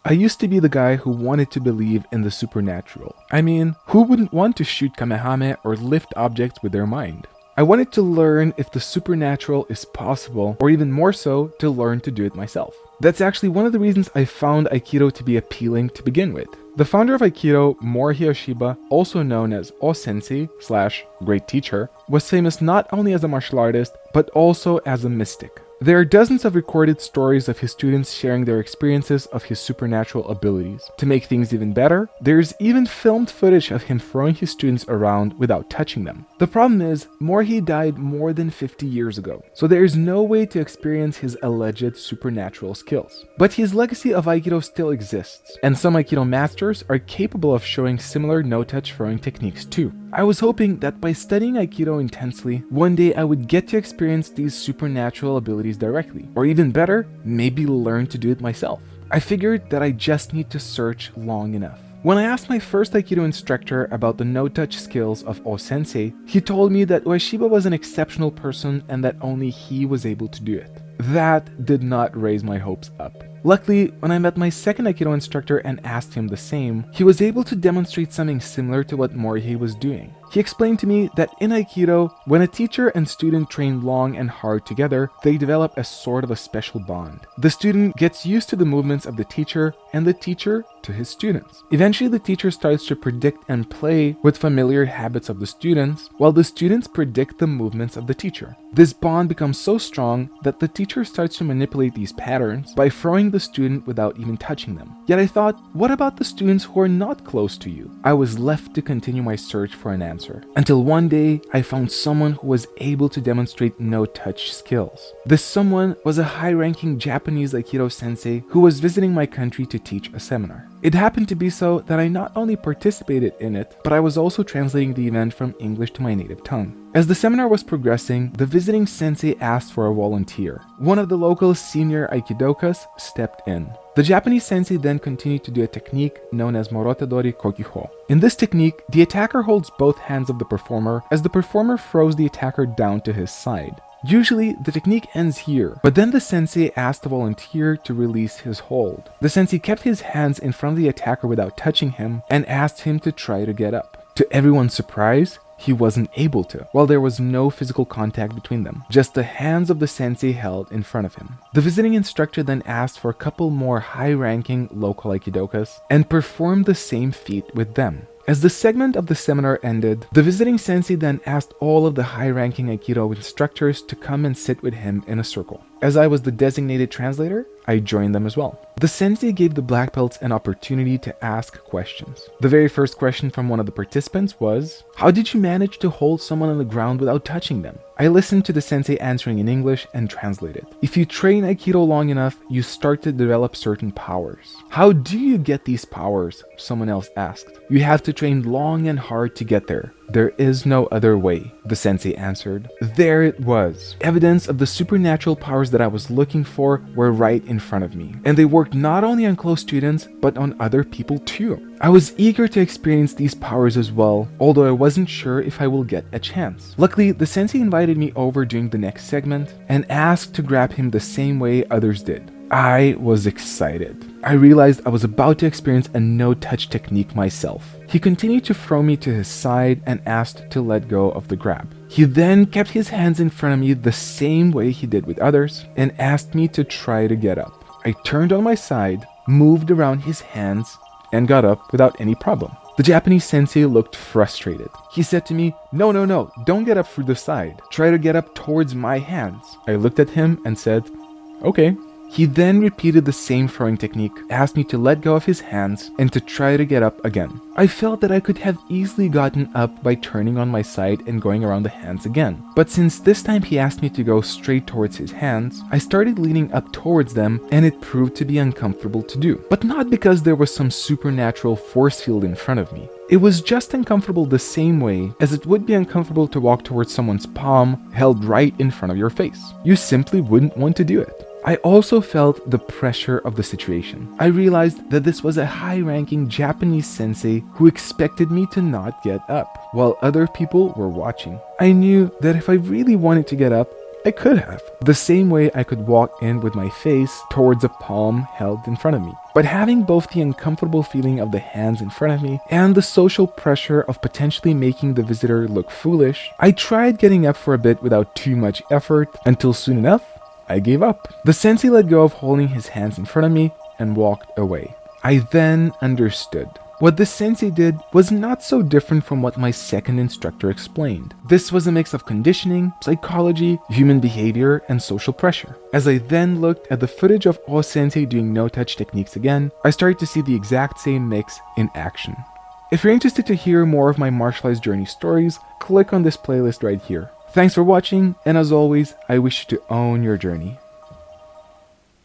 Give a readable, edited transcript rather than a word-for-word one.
I used to be the guy who wanted to believe in the supernatural. I mean, who wouldn't want to shoot Kamehameha or lift objects with their mind? I wanted to learn if the supernatural is possible, or even more so, to learn to do it myself. That's actually one of the reasons I found Aikido to be appealing to begin with. The founder of Aikido, Morihei Ueshiba, also known as O-sensei / great teacher, was famous not only as a martial artist, but also as a mystic. There are dozens of recorded stories of his students sharing their experiences of his supernatural abilities. To make things even better, there's even filmed footage of him throwing his students around without touching them. The problem is, Morihei died more than 50 years ago, so there is no way to experience his alleged supernatural skills. But his legacy of Aikido still exists, and some Aikido masters are capable of showing similar no-touch throwing techniques too. I was hoping that by studying Aikido intensely, one day I would get to experience these supernatural abilities directly, or even better, maybe learn to do it myself. I figured that I just need to search long enough. When I asked my first Aikido instructor about the no-touch skills of O-sensei, he told me that Ueshiba was an exceptional person and that only he was able to do it. That did not raise my hopes up. Luckily, when I met my second Aikido instructor and asked him the same, he was able to demonstrate something similar to what Morihei was doing. He explained to me that in Aikido, when a teacher and student train long and hard together, they develop a sort of a special bond. The student gets used to the movements of the teacher, and the teacher to his students. Eventually, the teacher starts to predict and play with familiar habits of the students, while the students predict the movements of the teacher. This bond becomes so strong that the teacher starts to manipulate these patterns by throwing the student without even touching them. Yet I thought, what about the students who are not close to you? I was left to continue my search for an answer. Until one day, I found someone who was able to demonstrate no-touch skills. This someone was a high-ranking Japanese Aikido sensei who was visiting my country to teach a seminar. It happened to be so that I not only participated in it, but I was also translating the event from English to my native tongue. As the seminar was progressing, the visiting sensei asked for a volunteer. One of the local senior Aikidokas stepped in. The Japanese sensei then continued to do a technique known as Morotadori Kokiho. In this technique, the attacker holds both hands of the performer as the performer throws the attacker down to his side. Usually, the technique ends here, but then the sensei asked the volunteer to release his hold. The sensei kept his hands in front of the attacker without touching him and asked him to try to get up. To everyone's surprise, he wasn't able to, while there was no physical contact between them, just the hands of the sensei held in front of him. The visiting instructor then asked for a couple more high-ranking local Aikidokas and performed the same feat with them. As the segment of the seminar ended, the visiting sensei then asked all of the high-ranking Aikido instructors to come and sit with him in a circle. As I was the designated translator, I joined them as well. The sensei gave the black belts an opportunity to ask questions. The very first question from one of the participants was, "How did you manage to hold someone on the ground without touching them?" I listened to the sensei answering in English and translated. If you train Aikido long enough, you start to develop certain powers. How do you get these powers? Someone else asked. You have to train long and hard to get there. There is no other way, the sensei answered. There it was. Evidence of the supernatural powers that I was looking for were right in front of me. And they worked not only on close students, but on other people too. I was eager to experience these powers as well, although I wasn't sure if I will get a chance. Luckily, the sensei invited me over during the next segment and asked to grab him the same way others did. I was excited. I realized I was about to experience a no-touch technique myself. He continued to throw me to his side and asked to let go of the grab. He then kept his hands in front of me the same way he did with others and asked me to try to get up. I turned on my side, moved around his hands, and got up without any problem. The Japanese sensei looked frustrated. He said to me, No, don't get up through the side. Try to get up towards my hands." I looked at him and said, "Okay." He then repeated the same throwing technique, asked me to let go of his hands and to try to get up again. I felt that I could have easily gotten up by turning on my side and going around the hands again. But since this time he asked me to go straight towards his hands, I started leaning up towards them and it proved to be uncomfortable to do. But not because there was some supernatural force field in front of me. It was just uncomfortable the same way as it would be uncomfortable to walk towards someone's palm held right in front of your face. You simply wouldn't want to do it. I also felt the pressure of the situation. I realized that this was a high-ranking Japanese sensei who expected me to not get up, while other people were watching. I knew that if I really wanted to get up, I could have. The same way I could walk in with my face towards a palm held in front of me. But having both the uncomfortable feeling of the hands in front of me and the social pressure of potentially making the visitor look foolish, I tried getting up for a bit without too much effort until soon enough, I gave up. The sensei let go of holding his hands in front of me and walked away. I then understood. What the sensei did was not so different from what my second instructor explained. This was a mix of conditioning, psychology, human behavior, and social pressure. As I then looked at the footage of O-sensei doing no-touch techniques again, I started to see the exact same mix in action. If you're interested to hear more of my martial arts journey stories, click on this playlist right here. Thanks for watching, and as always, I wish you to own your journey.